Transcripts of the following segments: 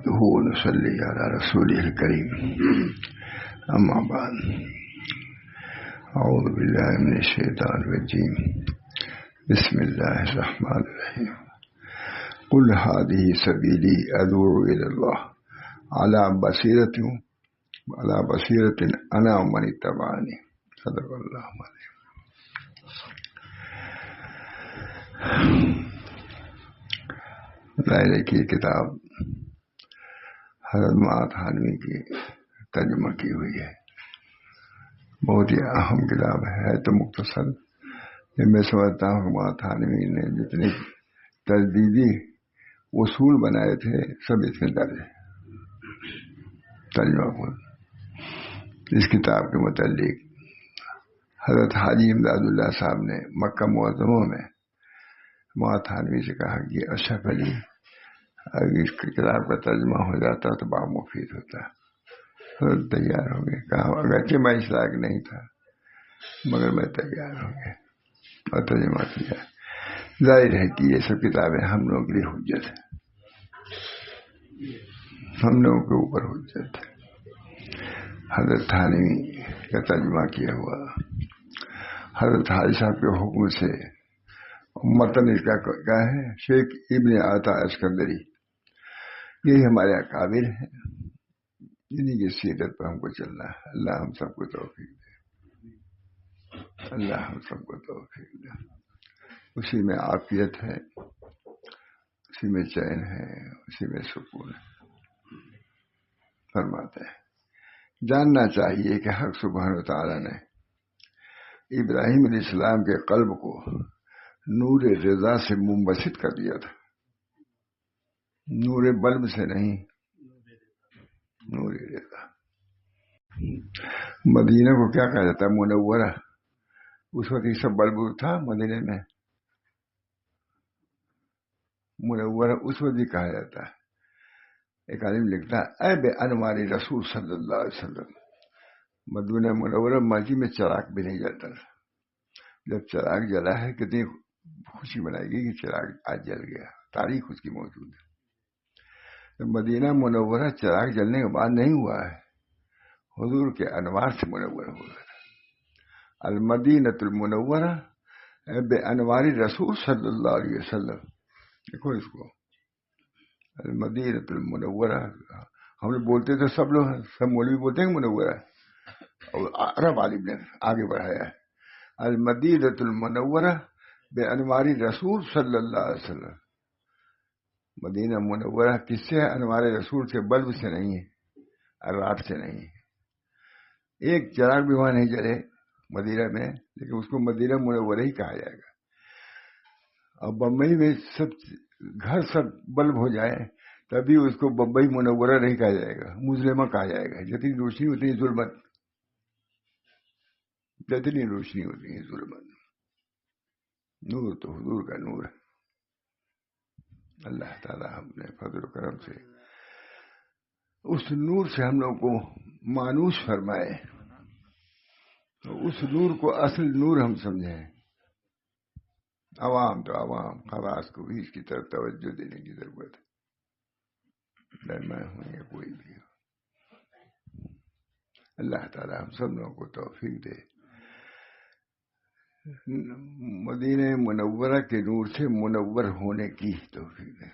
نحمده ونصلي على رسوله الكريم أما بعد أعوذ بالله من الشيطان الرجيم بسم الله الرحمن الرحيم قل هذه سبيلي أدعو إلى الله على بصيرة أنا ومن اتبعني صدق الله العظيم. دائرے کی کتاب حضرت معاذ حنوی کی ترجمہ کی ہوئی ہے. بہت ہی اہم کتاب ہے تو مختصر. میں سمجھتا ہوں کہ معاذ حنوی نے جتنے تجدیدی اصول بنائے تھے سب اس میں درج ہے. ترجمہ کو اس کتاب کے متعلق حضرت حاجی امداد اللہ صاحب نے مکہ معظمہ میں معاذ حنوی سے کہا کہ اشرف علی اگر اس کی کتاب کا ترجمہ ہو جاتا تو بہت مفید ہوتا. تیار ہو گئے. کہا اگرچہ میں اس لائق نہیں تھا مگر میں تیار ہو گیا اور ترجمہ کیا. ظاہر ہے کہ یہ سب کتابیں ہم لوگوں کے لیے حجت ہے, ہم لوگوں کے اوپر حجت ہے. حضرت حنوی کا ترجمہ کیا ہوا حضرت حاجی صاحب کے حکم سے متن اس کا کیا ہے شیخ ابن عطا اسکندری. یہی ہمارے اکابر ہیں, انہیں کی سیرت پر ہم کو چلنا ہے. اللہ ہم سب کو توفیق دے, اللہ ہم سب کو توفیق دے. اسی میں عافیت ہے, اسی میں چین ہے, اسی میں سکون ہے. فرماتے ہیں جاننا چاہیے کہ حق سبحانہ وتعالی نے ابراہیم علیہ السلام کے قلب کو نور رضا سے منبسط کر دیا تھا. نور بلب سے نہیں, نور رضا. مدینہ کو کیا کہا جاتا ہے؟ منورہ. اس وقت یہ سب بلب تھا مدینہ میں. منورہ اس وقت ہی کہا جاتا ہے. ایک عالم لکھتا ہے اے بے انوار رسول صلی اللہ علیہ وسلم. مدینہ منورہ مسجد میں چراغ بھی نہیں جلتا تھا. جب چراغ جلا ہے کتنی خوشی منائے گی کہ چراغ آج جل گیا. تاریخ اس کی موجود ہے. مدینہ منورہ چراغ جلنے کے بعد نہیں ہوا ہے, حضور کے انوار سے منور ہو گیا تھا. المدینۃ المنورہ بے انوار رسول صلی اللہ علیہ وسلم. دیکھو اس کو, المدینۃ المنورہ. ہم لوگ بولتے تھے, سب لوگ سب مولوی بولتے ہیں منورہ, اور عرب عالم نے آگے بڑھایا ہے المدینۃ المنورہ بے انوار رسول صلی اللہ علیہ وسلم. مدینہ منورہ کس سے ہے؟ انوار رسول سے, بلب سے نہیں ہے, رات سے نہیں ہے. ایک چراغ بھی وہاں نہیں جلے مدینہ میں, لیکن اس کو مدینہ منورہ ہی کہا جائے گا. اور بمبئی میں سب گھر سب بلب ہو جائے تبھی اس کو بمبئی منورہ نہیں کہا جائے گا, مظلمہ کہا جائے گا. جتنی روشنی اتنی ظلمت, جتنی روشنی ہوتی ہے ظلمت. نور تو حضور کا نور ہے. اللہ تعالیٰ ہم نے فضل و کرم سے اس نور سے ہم لوگ کو مانوس فرمائے, تو اس نور کو اصل نور ہم سمجھیں. عوام تو عوام, خواص کو بھی اس کی طرف توجہ دینے کی ضرورت ہے. میں ہوں یا کوئی بھی ہو, اللہ تعالیٰ ہم سب لوگوں کو توفیق دے. مدینہ منورہ کے نور سے منور ہونے کی توفیق دے.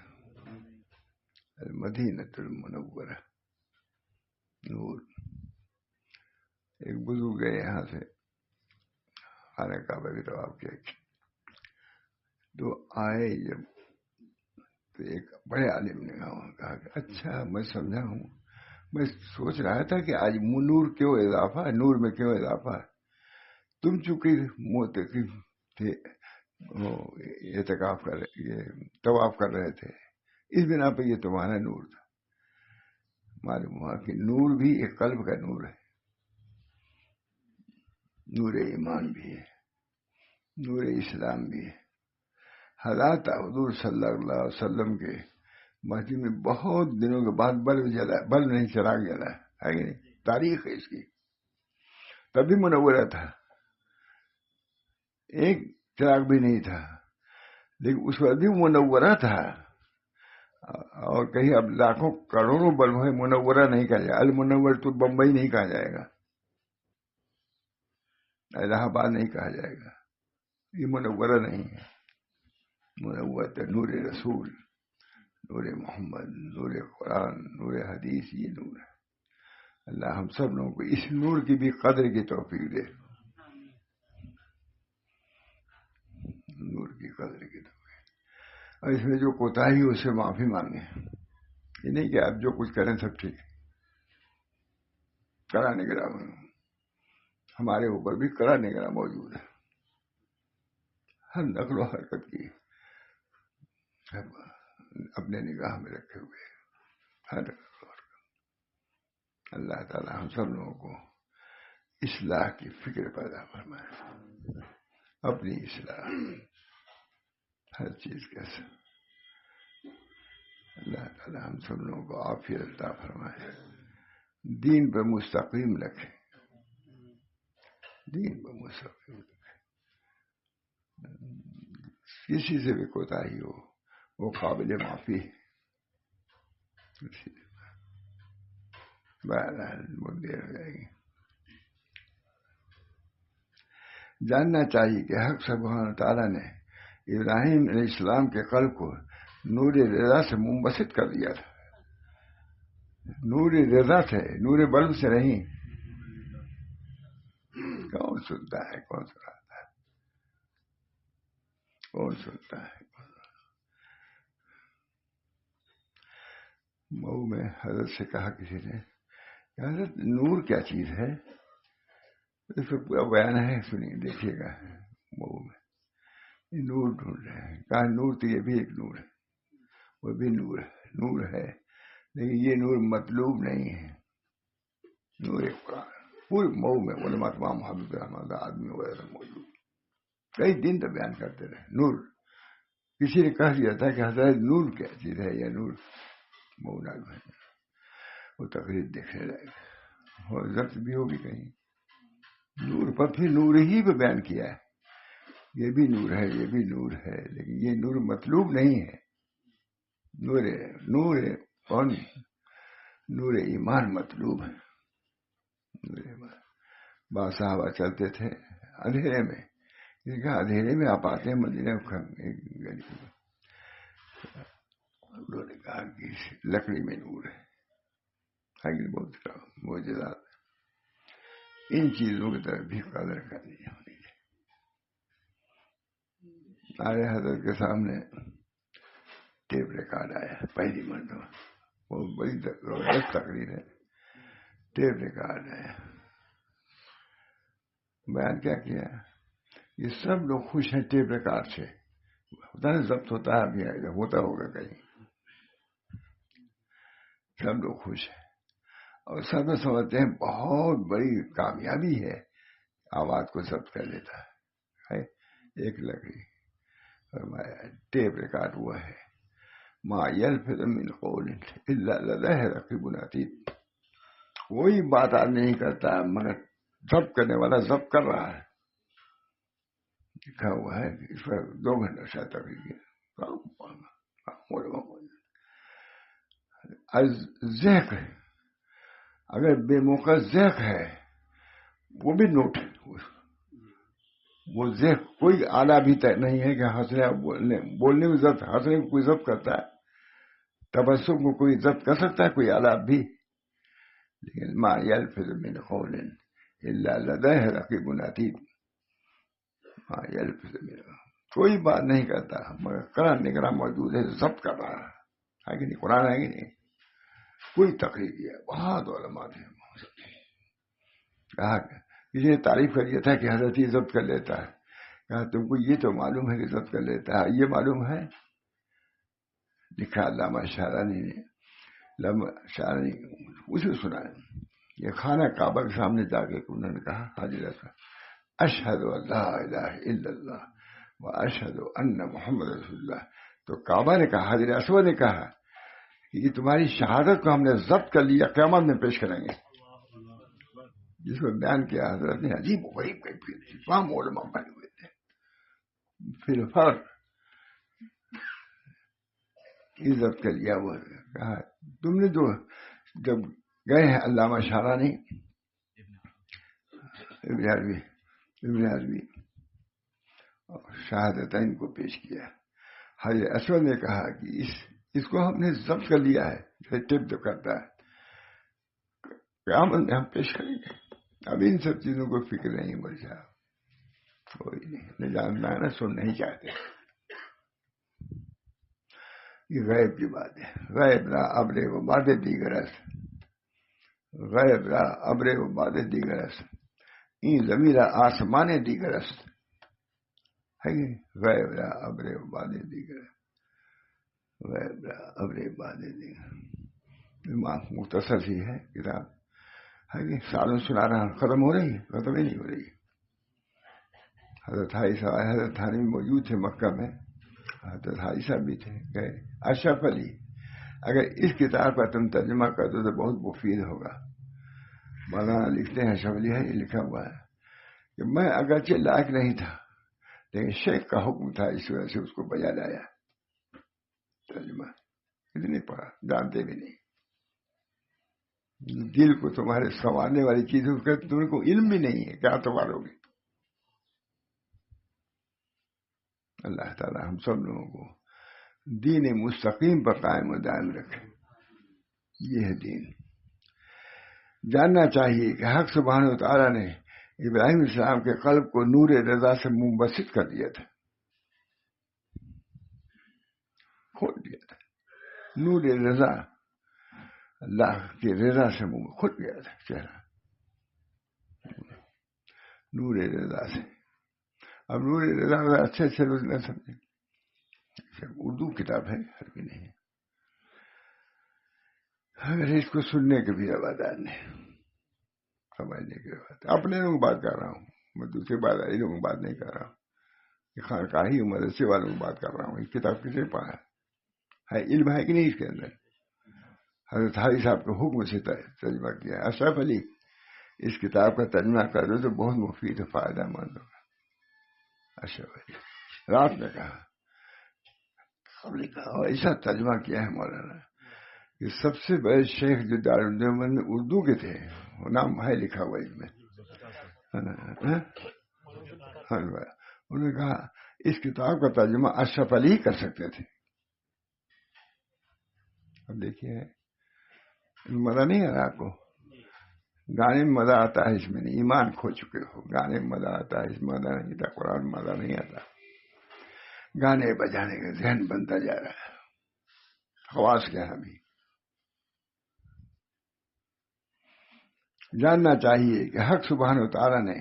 المدینۃ المنورہ نور. ایک بزرگ گئے یہاں سے خانہ کعبہ کی طواف کیا, تو آئے جب تو ایک بڑے عالم نے کہا کہ اچھا میں سمجھا ہوں, میں سوچ رہا تھا کہ آج نور کیوں اضافہ ہے, نور میں کیوں اضافہ ہے. تم چونکہ معتکف تھے, اعتکاف کر رہے, طواف کر رہے تھے, اس بنا پہ یہ تمہارا نور تھا. معلوم ہوا کہ نور بھی ایک قلب کا نور ہے. نور ایمان بھی ہے, نور اسلام بھی ہے. حضرت حضور صلی اللہ علیہ وسلم کے مسجد میں بہت دنوں کے بعد بلب جلا, بلب نہیں چراغ جلا ہے کہ نہیں. تاریخ ہے اس کی. تبھی منورہ تھا, ایک چراغ بھی نہیں تھا, لیکن اس وقت بھی منورہ تھا. اور کہیں اب لاکھوں کروڑوں بلب ہے، منورہ نہیں کہا جائے گا، المنور تو بمبئی نہیں کہا جائے گا، الہ آباد نہیں کہا جائے گا، یہ منورہ نہیں ہے، منور نور رسول، نور محمد، نور قرآن، نور حدیث، یہ نور ہے۔ اللہ ہم سب لوگوں کو اس نور کی بھی قدر کی توفیق دے، نور کی قدر کی توفیق، اور اس میں جو کوتاہی اس سے معافی مانگے، یہ نہیں کہ آپ جو کچھ کریں سب ٹھیک ہے، کرا نگراں ہمارے اوپر بھی کرا نگراں موجود ہے، ہر نقل و حرکت کی اپنے نگاہ میں رکھے ہوئے ہر نقل و حرکت۔ اللہ تعالی ہم سب لوگوں کو اصلاح کی فکر پیدا فرمائے، اپنی اصلاح ہر چیز کے ساتھ۔ اللہ تعالی ہم سب لوگوں کو عافیت عطا فرمائے، دین پہ مستقیم رکھے، دین پہ مستقیم رکھے، کسی سے بھی کوتاہی ہو وہ قابل معافی ہے۔ بہرحال بہت دیر ہو جائے گی۔ جاننا چاہیے کہ حق سبحانہ تعالیٰ نے ابراہیم علیہ السلام کے قلب کو نور رضا سے منبسط کر دیا تھا، نور رضا سے، نور بلب سے نہیں۔ کون سنتا ہے، کون سناتا ہے، کون سنتا ہے؟ مئو میں حضرت سے کہا کسی نے کہ حضرت نور کیا چیز ہے؟ اس پہ پورا بیان ہے، سنیے دیکھیے گا۔ مئو میں یہ نور ڈھونڈ رہے ہیں، کہا نور تو یہ بھی ایک نور ہے، وہ بھی نور ہے، نور ہے لیکن یہ نور مطلوب نہیں ہے، نور قرآن۔ پورے مئو میں علماء تمام محمد رحمۃ آدمی وغیرہ موجود، کئی دن تو بیان کرتے رہے نور۔ کسی نے کہہ دیا تھا کہ حضرت نور کیا چیز ہے، یا نور مولا ہے، وہ تقریر دیکھنے لگے اور ضبط بھی ہوگی کہیں، نور پر پھر نور ہی پہ بیان کیا ہے، یہ بھی نور ہے، یہ بھی نور ہے، لیکن یہ نور مطلوب نہیں ہے۔ نور نور کون؟ نور ایمان مطلوب ہے، نور ایمان۔ بعض صحابہ چلتے تھے اندھیرے میں، کہا اندھیرے میں آپ آتے ہیں مدینہ، انہوں نے کہا کہ لکڑی میں نور ہے، لیکن بہت معجزات، ان چیزوں کی طرف بھی قدر کرنی ہونی چاہیے۔ آئے حضرت کے سامنے ٹیپ ریکارڈ آیا پہلی مرتبہ، بہت بڑی زبردست تقریر ہے، ٹیپ ریکارڈ آیا، بیان کیا کیا؟ یہ سب لوگ خوش ہیں ٹیپ ریکارڈ سے، ہوتا ہے ضبط ہوتا ہے، ابھی ہوتا ہوگا کہیں، سب لوگ خوش ہیں اور سب میں سمجھتے ہیں بہت بڑی کامیابی ہے، آواز کو ضبط کر لیتا ہے۔ ایک لکڑی فرمایا ٹیپ ریکارڈ ہوا ہے، ما یلفظ من قول الا لدیہ رقیب عتید، کوئی بات آدمی نہیں کرتا مگر ضبط کرنے والا ضبط کر رہا ہے، لکھا ہوا ہے۔ اس پر 2 گھنٹہ شاید تقریر کیا، ذکر اگر بے موقع ذکر ہے وہ بھی نوٹ ہے، وہ ذکر کوئی آلہ بھی نہیں ہے کہ ہنسنے بولنے میں ضبط، ہنسنے کو کوئی ضبط کرتا ہے، تبسم کو کوئی ضبط کر سکتا ہے، کوئی آلہ بھی، لیکن ما یلفظ من قول الا لدیہ رقیب عتید، ما یلفظ من، کوئی بات نہیں کرتا مگر قرآن نگراں موجود ہے، ضبط کر رہا ہے کہ نہیں؟ قرآن ہے کہ نہیں؟ کوئی تقریر ہے، بہت علماء تھے، کہا کسی نے تعریف کر دیا تھا کہ حضرت یہ ضبط کر لیتا ہے، کہا تم کو یہ تو معلوم ہے کہ ضبط کر لیتا ہے، یہ معلوم ہے؟ لکھا علامہ شارانی نے، شارانی اسے سنا ہے، یہ خانہ کعبہ کے سامنے جا کے انہوں نے کہا حاضر اشہد ان لا الہ الا اللہ واشہد ان محمد رسول اللہ، تو کعبہ نے کہا، حاضر اسود نے کہا کہ یہ تمہاری شہادت کو ہم نے ضبط کر لیا، قیامت میں پیش کریں گے، جس کو بیان کیا حضرت نے عجیب و غریب کیفیت، تمام علماء بنے ہوئے تھے۔ پھر فرق عزت کر لیا. وہ کہا تم نے جو جب گئے ہیں علامہ شارانی ابن عربی شہادتین کو پیش کیا. حضرت اسود نے کہا کہ اس کو ہم نے ضبط کر لیا ہے. ٹپ تو کرتا ہے قیامت میں ہم پیش کریں گے. اب ان سب چیزوں کو فکر نہیں مر جا, کوئی نہیں جاننا نا, سن نہیں چاہتے. یہ غیب کی بات ہے. غیب لا ابرے و باد دیگر است, غیب لا ابرے و باد دیگر است, این ضمیر آسمان دیگر است. ہے غیب لا ابرے و باد دیگر, غیب لا ابرے باد دیگر. مختصر سی ہے کتاب, ہے سالوں سنا رہا, ختم ہو رہی ہے, ختم ہی نہیں ہو رہی. حضرت حضرت تھانی موجود تھے مکہ میں, حضرت حائشہ بھی تھے, گئے. اشرف علی, اگر اس کتاب کا تم ترجمہ کر دو تو بہت مفید ہوگا. مولانا لکھتے ہیں, اشرف علی ہے, یہ لکھا ہوا ہے کہ میں اگرچہ لائق نہیں تھا لیکن شیخ کا حکم تھا, اس وجہ سے اس کو بجا لایا. ترجمہ اتنی پڑھا, جانتے بھی نہیں. دل کو تمہارے سنوارنے والی چیزوں کا تم کو علم بھی نہیں ہے, کیا سنوارو گے. اللہ تعالی ہم سب لوگوں کو دین مستقیم پر قائم و دائم رکھے. یہ ہے دین. جاننا چاہیے کہ حق سبحانہ و تعالیٰ نے ابراہیم علیہ السلام کے قلب کو نور رضا سے منبسط کر دیا تھا, کھول دیا تھا. نور رضا, اللہ کی رضا سے کھل گیا تھا چہرہ, نور رضا سے. اب نور رضا اچھے اچھے روز نہ سمجھے, اردو کتاب ہے, ہر بھی نہیں. اگر اس کو سننے کے بھی روادار نہیں, سمجھنے کے روادار. اپنے لوگوں بات کر رہا ہوں, میں دوسرے لوگوں بات نہیں کر رہا ہوں. یہ خانقاہی مدرسے والوں کی بات کر رہا ہوں. یہ کتاب کسے پڑھا ہے, علم ہے کہ نہیں اس کے اندر. حضرت حاجی صاحب کے حکم سے ترجمہ کیا ہے. اشرف علی, اس کتاب کا ترجمہ کر دو تو بہت مفید و فائدہ مند ہوگا. اشرف علی رات میں کہا, قبل کہا, اور ایسا ترجمہ کیا ہے مولانا کہ سب سے بڑے شیخ جو دارالدیوبند میں اردو کے تھے, وہ نام ہے لکھا ہوا اس میں, انہوں نے کہا اس کتاب کا ترجمہ اشرف علی کر سکتے تھے. اب دیکھیے مزہ نہیں آ رہا آپ کو, گانے میں مزہ آتا ہے, اس میں نہیں. ایمان کھو چکے ہو, گانے میں مزہ آتا ہے, اس میں مزہ نہیں تھا. قرآن میں مزہ نہیں آتا. گانے بجانے کا ذہن بنتا جا رہا ہے, خواص کیا ہے. ابھی جاننا چاہیے کہ حق سبحانہ و تعالیٰ نے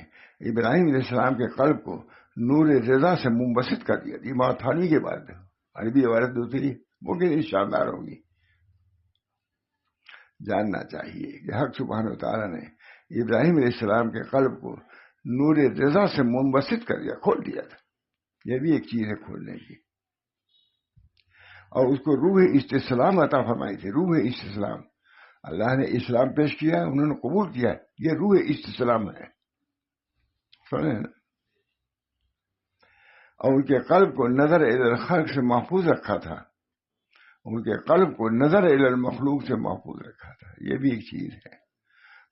ابراہیم علیہ السلام کے قلب کو نور رضا سے منبسط کر دیا. یہ ماتھانی کے بعد عربی عبارت دوسری وہ کتنی شاندار ہوگی. جاننا چاہیے کہ حق سبحانہ و تعالیٰ نے ابراہیم علیہ السلام کے قلب کو نور رضا سے منبسط کر دیا, کھول دیا تھا. یہ بھی ایک چیز ہے کھولنے کی. اور اس کو روح استسلام عطا فرمائی تھی. روح استسلام, اللہ نے اسلام پیش کیا, انہوں نے قبول کیا, یہ روح استسلام ہے. سنے نا. اور ان کے قلب کو نظر الخلق سے محفوظ رکھا تھا, ان کے قلب کو نظر المخلوق سے محفوظ رکھا تھا. یہ بھی ایک چیز ہے.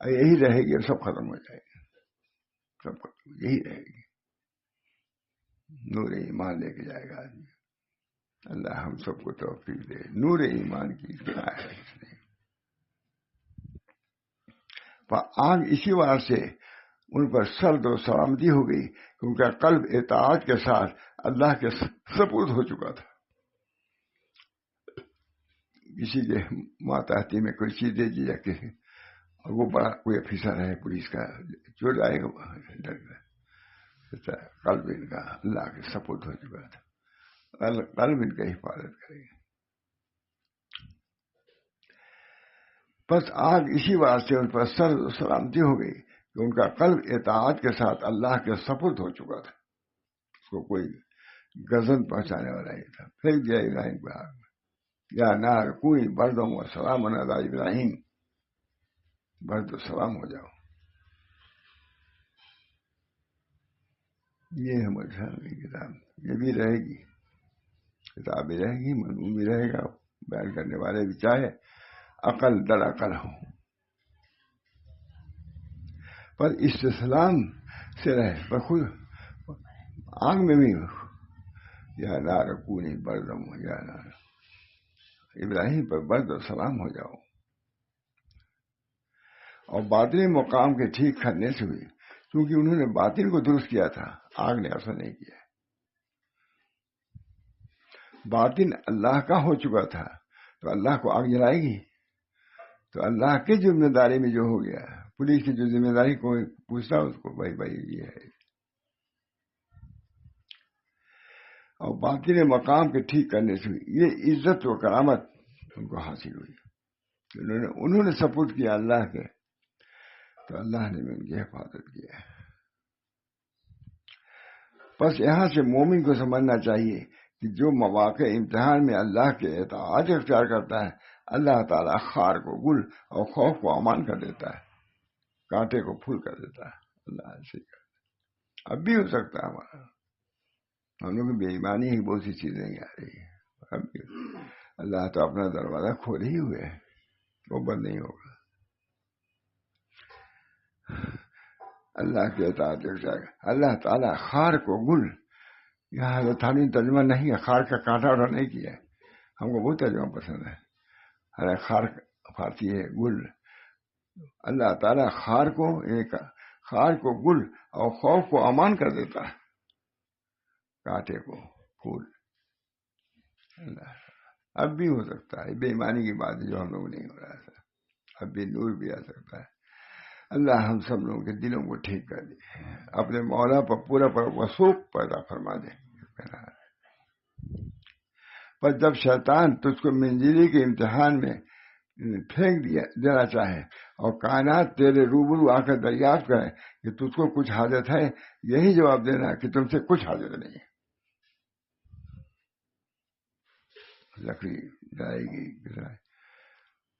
یہی رہے گی, سب ختم ہو جائے گا, سب ختم, یہی رہے گی. نور ایمان لے کے جائے گا آدمی. اللہ ہم سب کو توفیق دے. نور ایمان کی کیا ہے اس نے. آگ اسی وجہ سے ان پر سرد و سلامتی ہو گئی کہ ان کا قلب اطاعت کے ساتھ اللہ کے سپرد ہو چکا تھا. کسی کے ماتحتی میں کوئی چیز دے دی جا کے, اور وہ بڑا کوئی افیسر ہے پولیس کا, چور آئے گا ڈر گا. قلب ان کا اللہ کے سپرد ہو چکا تھا. قلب ان کا حفاظت کرے گا. بس آگ اسی بات سے ان پر سرد و سلامتی ہو گئی کہ ان کا قلب اطاعت کے ساتھ اللہ کے سپرد ہو چکا تھا. اس کو کوئی گزن پہنچانے والا نہیں تھا. پھینک دیا ابراہیم کو آگ میں. یا نار کوئی بردوں و سلام علی ابراہیم, برد و سلام ہو جاؤ. یہ ہے مجھے کی کتاب. یہ بھی رہے گی, کتاب بھی رہے گی, مضمون بھی رہے گا, بیان کرنے والے بھی چاہے عقل در عقل ہو، پر استسلام سے رہے، پر خود آگ میں بھی یا نار کونی بردم ہو، یا نار ابراہیم پر برد و سلام ہو جاؤ. اور باطنی مقام کے ٹھیک کرنے سے ہوئی، کیونکہ انہوں نے باطن کو درست کیا تھا، آگ نے اثر نہیں کیا. باطن اللہ کا ہو چکا تھا تو اللہ کو آگ جلائے گی؟ تو اللہ کی ذمہ داری میں جو ہو گیا، پولیس کی جو ذمہ داری کوئی پوچھتا اس کو، بھائی یہ ہے. اور باطن مقام کے ٹھیک کرنے سے ہوئی، یہ عزت و کرامت ان کو حاصل ہوئی. انہوں نے سپورٹ کیا اللہ کے، تو اللہ نے بھی ان کی حفاظت کیا. بس یہاں سے مومن کو سمجھنا چاہیے کہ جو مواقع امتحان میں اللہ کے اطاعت اختیار کرتا ہے، اللہ تعالیٰ خار کو گل اور خوف کو امان کر دیتا ہے، کانٹے کو پھول کر دیتا ہے. اللہ ایسے کرتا ہے. اب بھی ہو سکتا ہے ہمارا، ہم لوگ کی بے ایمانی ہی بہت سی چیزیں نہیں آ رہی ہیں. اب بھی اللہ تو اپنا دروازہ کھولے ہی ہوئے ہے، وہ بند نہیں ہوگا. اللہ کے اطاعت اختیار، اللہ تعالیٰ خار کو گل، یہاں حضرت تھانوی ترجمہ نہیں ہے، خار کا کانٹا اٹھا نہیں کیا ہے. ہم کو بہت ترجمہ پسند ہے. ارے خار فارسی ہے گل. اللہ تعالیٰ خار کو گل اور خوف کو امان کر دیتا ہے، کانٹے کو پھول. اللہ اب بھی ہو سکتا ہے، بے ایمانی کی بات ہے جو ہم لوگ نہیں ہو رہا ہے، اب بھی نور بھی آ سکتا ہے. اللہ ہم سب لوگوں کے دلوں کو ٹھیک کر دے، اپنے مولا پر پورا پر وثوق پیدا فرما دے. پر جب شیطان تجھ کو منزلی کے امتحان میں پھینک دینا چاہے اور کائنات تیرے روبرو آ کر دریافت کرے کہ تجھ کو کچھ حاجت ہے، یہی جواب دینا کہ تم سے کچھ حاجت نہیں ہے. لکڑی جائے گی،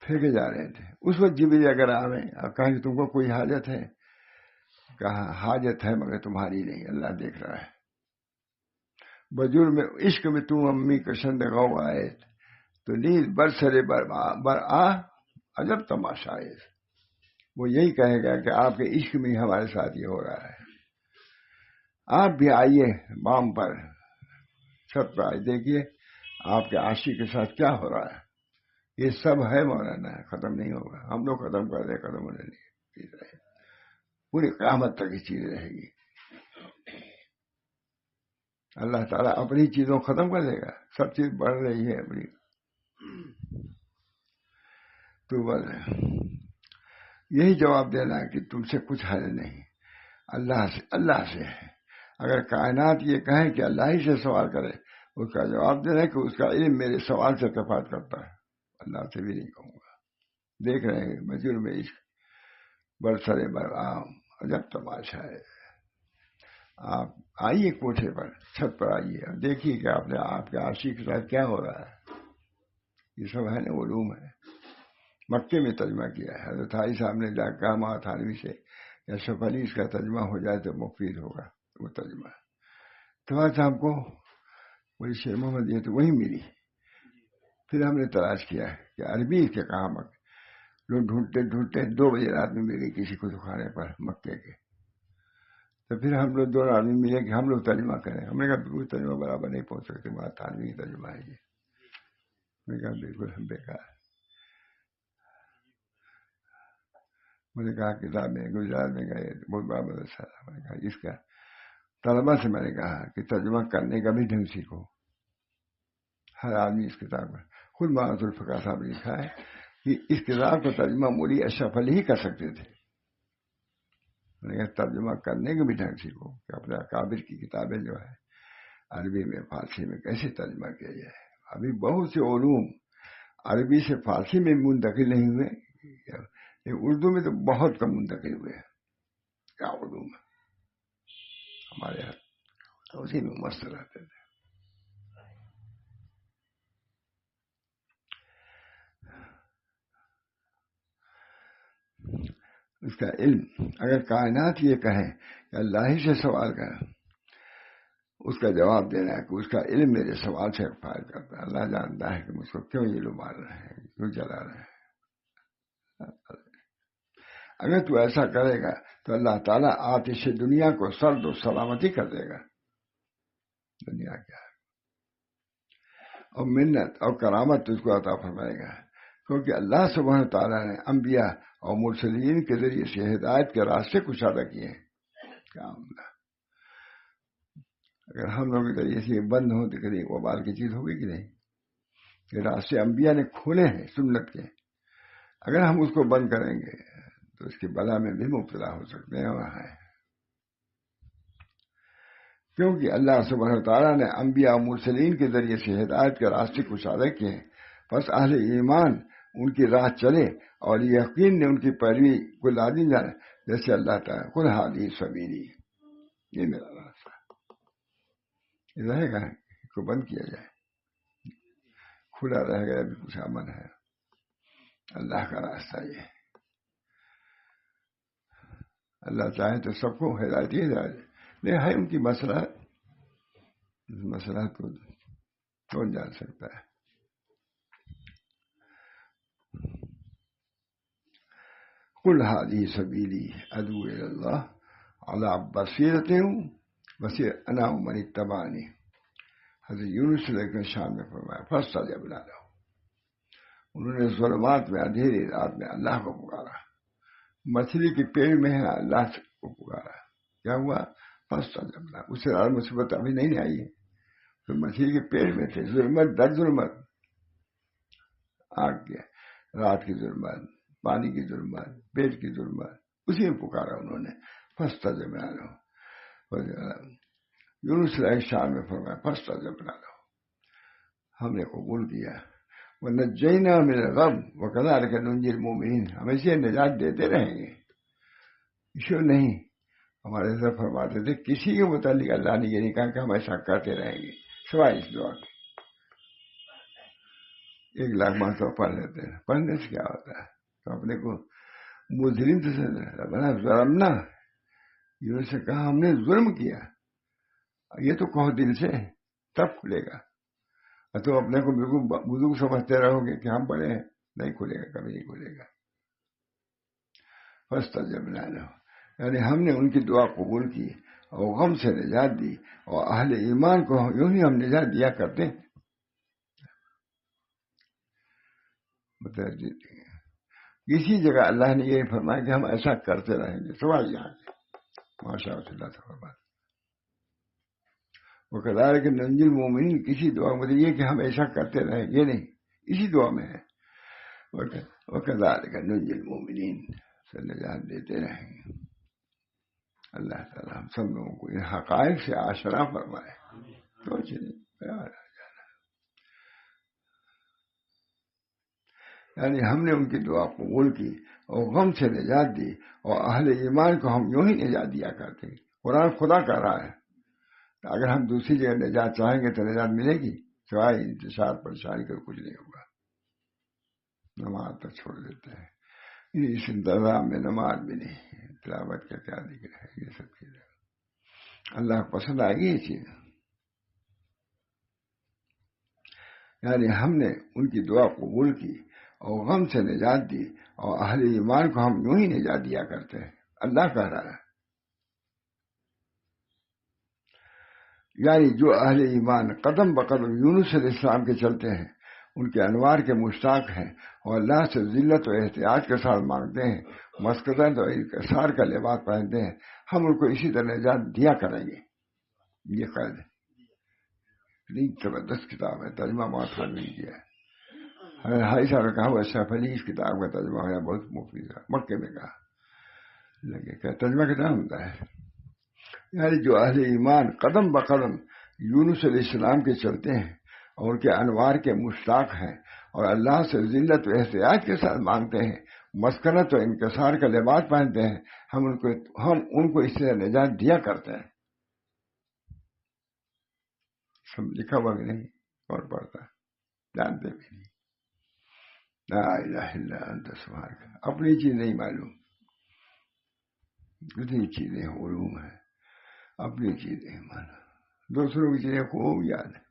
پھینکے جا رہے تھے. اس وقت جبریل اگر آوے اور کہیں کہ تم کو کوئی حاجت ہے، کہا حاجت ہے مگر تمہاری نہیں، اللہ دیکھ رہا ہے. بجر میں عشق میں تم امی کشند غو آئے تو نیز برسرے بر آ عجب تماشا ہے. وہ یہی کہے گا کہ آپ کے عشق میں ہمارے ساتھ یہ ہو رہا ہے. آپ بھی آئیے بام پر، چھت پر آئے، دیکھیے آپ کے عاشق کے ساتھ کیا ہو رہا ہے. یہ سب ہے مولانا، ختم نہیں ہوگا. ہم لوگ ختم کر دیں، ختم ہونے نہیں، پوری قیامت تک یہ چیز رہے گی. اللہ تعالیٰ اپنی چیزوں ختم کر دے گا. سب چیز بڑھ رہی ہے اپنی. تو بس یہی جواب دینا کہ تم سے کچھ حل نہیں، اللہ سے ہے. اگر کائنات یہ کہیں کہ اللہ ہی سے سوال کرے، اس کا جواب دینا کہ اس کا علم میرے سوال سے تفاوت کرتا ہے. اللہ سے بھی نہیں کہوں گا. دیکھ رہے ہیں مجور میں عشق برسرے بر عام عجب تماشا ہے. آپ آئیے کوٹھے پر، چھت پر آئیے اور دیکھیے کہ آپ کے عاشق کے ساتھ کیا ہو رہا ہے. یہ سب ہے نا علوم ہے. مکے میں ترجمہ کیا ہے حضرت حاجی صاحب نے، جا کہا ماں تھانوی سے یا اشرف علی اس کا ترجمہ ہو جائے تو مفید ہوگا. وہ ترجمہ تو آج ہم کو وہی شیر محمد یہ تو وہی ملی. پھر ہم نے تلاش کیا کہ عربی کے کہاں لوگ ڈھونڈتے 2 بجے رات میں مل گئی کسی کو دکھانے پر مکے کے. تو پھر ہم لوگ 2 آدمی ملے کہ ہم لوگ ترجمہ کریں. ہم نے کہا بالکل ترجمہ برابر نہیں پہنچ سکتے، وہاں تھانوی کی ترجمہ ہے. میں نے کہا بالکل ہم بیکار. میں نے کہا کتاب میں گجرات میں گئے، بہت بڑا مدرسہ تھا. میں نے کہا اس کا طلبا سے میں نے کہا کہ ترجمہ کرنے کا بھی ڈھنگ سیکھو. ہر آدمی اس کتاب میں، خود مولانا ذوالفقار صاحب نے لکھا ہے کہ اس کتاب کا ترجمہ مولوی اشرف علی ہی کر سکتے تھے. میں نے کہا ترجمہ کرنے کا بھی ڈھنگ سیکھو کہ اپنے اکابر کی کتابیں جو ہے عربی میں فارسی میں کیسے ترجمہ کیا جائے. ابھی بہت سے علوم عربی سے فارسی میں منتقل نہیں ہوئے، اردو میں تو بہت کم منتقل ہوئے ہیں. کیا علوم ہے ہمارے یہاں، اسی میں مست رہتے تھے. اس کا علم، اگر کائنات یہ کہیں کہ اللہ ہی سے سوال کریں، اس کا جواب دینا ہے کہ اس کا علم میرے سوال سے فائد کرتا ہے. اللہ جانتا ہے کہ مجھ کو کیوں یہ لوگ مار رہے ہیں, کیوں چلا رہے ہیں. اگر تو ایسا کرے گا تو اللہ تعالیٰ آتش دنیا کو سرد و سلامتی کر دے گا. دنیا کیا ہے, اور منت اور کرامت تجھ کو عطا فرمائے گا, کیونکہ اللہ سبحانہ تعالیٰ نے انبیاء اور مرسلین کے ذریعے سے ہدایت کے راستے کشادہ کیے ہیں. اگر ہم لوگ کے ذریعے سے بند ہو تو کبھی وبال کی چیز ہوگی کہ نہیں. کہ راستے انبیاء نے کھولے ہیں سنت کے, اگر ہم اس کو بند کریں گے تو اس کی بلا میں بھی مبتلا ہو سکتے ہیں. وہاں ہے کیونکہ اللہ سبحانہ تعالیٰ نے انبیاء اور مرسلین کے ذریعے سے ہدایت کے راستے کشادہ کیے ہیں. بس اہل ایمان ان کی راہ چلے اور یقین نے ان کی پیروی کو لازم جائے, جیسے اللہ تعالیٰ قل ھذہ سبیلی, یہ میرا راستہ یہ رہے گا, اس کو بند کیا جائے کھلا رہے گا, ابھی کچھ امن ہے. اللہ کا راستہ یہ, اللہ چاہے تو سب کو ہدایت دی جائے, نہیں ہے ان کی مسئلہ کو کون جان سکتا ہے. قل ھذہ سبیلی ادعو الی اللہ علی بصیرۃ انا ومن اتبعنی. حضرت یونس علیہ السلام شان میں فرمایا فاستجبنا لہ, انہوں نے ظلمات میں اندھیری رات میں اللہ کو پکارا. مچھلی کے پیڑ میں ہے اللہ کو پکارا, کیا ہوا فاستجبنا, اس سے اور مصیبت ابھی نہیں آئی ہے, تو مچھلی کے پیڑ میں تھے, ظلمت در ظلمت, آگ کے رات کی ظلمت, پانی کی ظلمت, پیٹ کی ظلمت, اسی میں پکارا انہوں نے. فاستجبنا لہ, یونس علیہ السلام میں فرمایا فاستجبنا لہ, ہم نے قبول کیا. وَنَجَّيْنَا مِنَ الْغَمِّ وَكَذَلِكَ نُنْجِي الْمُؤْمِنِينَ, ہمیشہ نجات دیتے رہیں گے. ایشو نہیں, ہمارے سے فرماتے تھے کسی کے متعلق اللہ نے یہ نہیں کہا کہ ہم ایسا کرتے رہیں گے سوائے اس دعا کے. 1,00,000 مرتبہ پڑھ لیتے ہیں, پڑھنے سے کیا ہوتا ہے, تو اپنے کو مجرم سے ربنا ظلمنا, یہ سے کہا ہم نے ظلم کیا, یہ تو کہو دل سے تب کھلے گا. تو اپنے کو بالکل بزرگ سمجھتے رہو گے کہ ہم بڑے ہیں, نہیں کھلے گا, کبھی نہیں کھلے گا. فاستجبنا لہ, یعنی ہم نے ان کی دعا قبول کی اور غم سے نجات دی, اور اہل ایمان کو یوں ہی ہم نجات دیا کرتے ہیں. کسی جگہ اللہ نے یہ فرمایا کہ ہم ایسا کرتے رہیں گے سوال یہاں کے, ماشاء اللہ سے فرمایا. وَكَذَلِكَ نُنْجِي الْمُؤْمِنِينَ, کسی دعا میں یہ کہ ہم ایسا کرتے رہیں گے نہیں, اسی دعا میں ہے. وَكَذَلِكَ نُنْجِي الْمُؤْمِنِينَ, سے نجات دیتے رہیں گے. اللہ تعالیٰ ہم سب لوگوں کو ان حقائق سے آشنا فرمائے. یعنی ہم نے ان کی دعا قبول کی اور غم سے نجات دی, اور اہل ایمان کو ہم یوں ہی نجات دیا کرتے ہیں. قرآن خدا کہہ رہا ہے, اگر ہم دوسری جگہ نجات چاہیں گے تو نجات ملے گی, سوائے انتشار پریشانی کا کچھ نہیں ہوگا. نماز تو چھوڑ دیتے ہیں, اس انتظام میں نماز بھی نہیں, تلاوت کا کیا ذکر ہے, یہ سب چیزیں اللہ کو پسند آئے گی یہ چیز. یعنی ہم نے ان کی دعا قبول کی اور غم سے نجات دی, اور اہل ایمان کو ہم یوں ہی نجات دیا کرتے ہیں. اللہ کہہ رہا ہے, یعنی جو اہل ایمان قدم بقدم یونس علیہ السلام کے چلتے ہیں, ان کے انوار کے مشتاق ہیں, اور اللہ سے ذلت و احتیاط کے ساتھ مانگتے ہیں, مسکرت اور انکسار کا لباس پہنتے ہیں, ہم ان کو اسی طرح نجات دیا کریں گے. یہ قید ہے, زبردست کتاب ہے, ترجمہ بہت خان نہیں کیا ہے. ہائی صاحب نے کہا وہ اشرف علی اس کتاب کا ترجمہ ہے, بہت مفید ہے, مکے میں کہا لگے کہ ترجمہ کتنا ہوتا ہے. یعنی جو اہل ایمان قدم بقدم یونس علیہ السلام کے چلتے ہیں, اور ان کے انوار کے مشتاق ہیں, اور اللہ سے ذلت و احتیاط کے ساتھ مانگتے ہیں, مسکنت و انکسار کا لباس پہنتے ہیں, ہم ان کو اس سے نجات دیا کرتے ہیں. سب لکھا ہوا بھی نہیں, اور پڑھتا ہے, جانتے بھی نہیں. لا الہ الا انت سبحانک, اپنی چیز نہیں معلوم, دوسری چیزیں علوم ہے, اپنی چیزیں معلوم. دوسروں کی چیزیں خوب یاد ہے.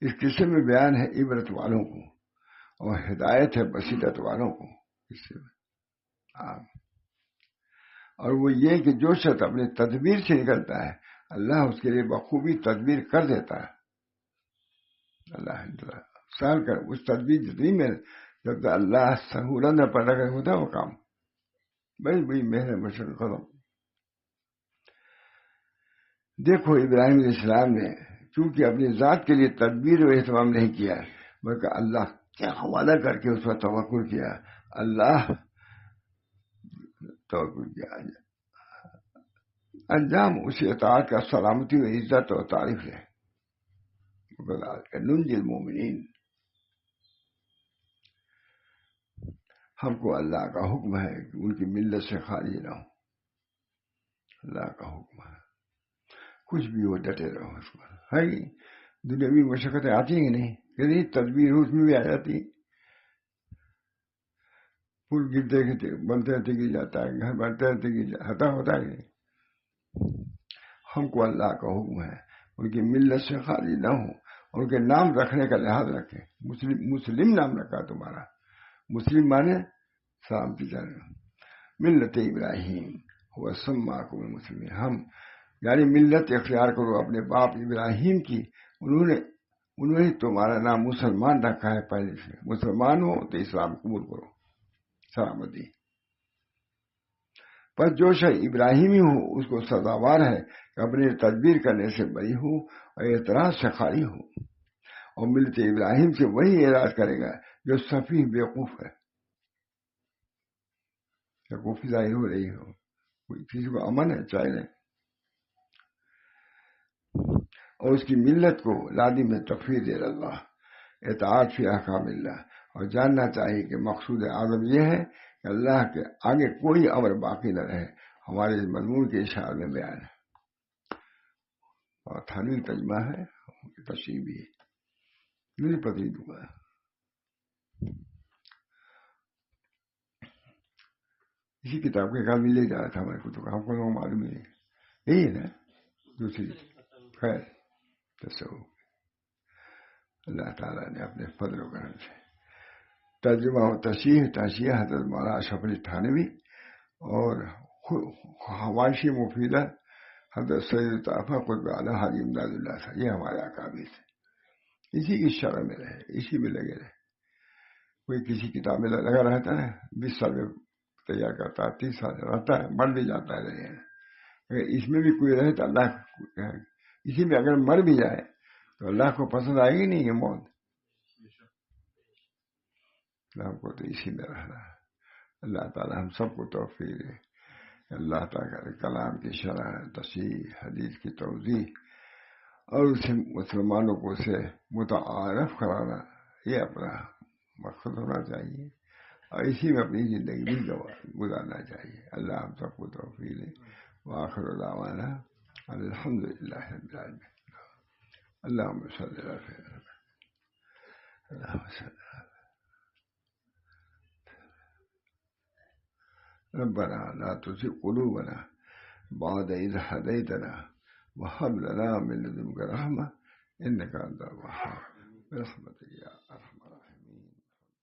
اس قصے میں بیان ہے عبرت والوں کو اور ہدایت ہے بصیرت والوں کو. اس سے اور وہ یہ کہ جو شخص اپنے تدبیر سے نکلتا ہے اللہ اس کے لیے بخوبی تدبیر کر دیتا ہے. اللہ سال کر اس تدبیر جتنی میں جب تک اللہ سہولت نہ پیدا کر ہوتا ہے وہ کام بڑی بڑی محنت مشقت ختم. دیکھو ابراہیم علیہ السلام نے چونکہ اپنی ذات کے لیے تدبیر و اہتمام نہیں کیا بلکہ اللہ کیا حوالہ کر کے اس پر توکل کیا. اللہ توکل کیا انجام اسی اطاعت کا سلامتی و عزت و تعریف ہے. ننجی المومنین. ہم کو اللہ کا حکم ہے کہ ان کی ملت سے خالی نہ ہو. اللہ کا حکم ہے کچھ بھی ہو ڈٹے رہو. اس پر ہے دنیاوی مشقتیں آتی ہیں نہیں کہ تدبیر اس میں بھی آ جاتی. پل گرتے گرتے بنتے رہتے گر جاتا ہے, گھر بنتے رہتے ہتا ہوتا ہے. ہم کو اللہ کا حکم ہے ان کی ملت سے خالی نہ ہو. ان کے نام رکھنے کا لحاظ رکھیں. مسلم نام رکھا تمہارا. مسلم مانے سلامتی جانے. ملت ابراہیم ہوا سماکم المسلمین. ہم یعنی ملت اختیار کرو اپنے باپ ابراہیم کی. انہوں نے تمہارا نام مسلمان رکھا ہے پہلے سے. مسلمان ہو تو اسلام قبول کرو سلامتی. پر جو شخص ابراہیمی ہو اس کو سزاوار ہے کہ اپنے تدبیر کرنے سے بری ہو اور اعتراض سے خالی ہو. اور ملت ابراہیم سے وہی اعراض کرے گا جو سفیہ بیوقوف ہے. بیوقوفی ظاہر ہو رہی ہو کسی کو امن ہے چاہے نہیں. اور اس کی ملت کو لازم تفویض اللہ اطاعت فی احکام اللہ. اور جاننا چاہیے کہ مقصود اعظم یہ ہے کہ اللہ کے آگے کوئی امر باقی نہ رہے. ہمارے اس مضمون کے اشعار میں بیان ہے اور تھانوی ترجمہ ہے تشریح بھی ہے. میری پتری دعا اسی کتاب کے کام میں لے جا رہا تھا ہمارے کو تو ہم کو معلوم نہیں. یہی ہے نا دوسری خیر تصوف. اللہ تعالیٰ نے اپنے فضل و کرم سے ترجمہ و تشریح حضرت مولانا اشرف علی تھانوی اور حواشی مفیدہ حضرت سید طاہر قطب اعلیٰ حاجی امداد اللہ صاحب. یہ ہمارے اکابر تھے. اسی کی شرح میں رہے اسی میں لگے رہے. کوئی کسی کتاب میں لگا رہتا ہے 20 سال میں تیار کرتا ہے 30 سال رہتا ہے بڑھ بھی جاتا ہے. اگر اس میں بھی کوئی رہے تو اللہ اسی میں اگر مر بھی جائے تو اللہ کو پسند آئے گی نہیں یہ موت. ہم کو تو اسی میں رہنا ہے. اللہ تعالی ہم سب کو توفیق دے. اللہ تعالی کلام کی شرح تصحیح حدیث کی توضیح اور اسے مسلمانوں کو اسے متعارف کرانا یہ اپنا مقصد ہونا چاہیے اور اسی میں اپنی زندگی بھی گزارنا چاہیے. اللہ ہم سب کو توفیق دے. وآخر دعوانا الحمدللہ رب العالمین. اللہم صلی اللہ علیہ وسلم. اللہم صلی اللہ ربنا لا تزغ قلوبنا بعد إذ هديتنا وهب لنا من لدنك رحمة إنك أنت الوهاب برحمتك يا أرحم الراحمين.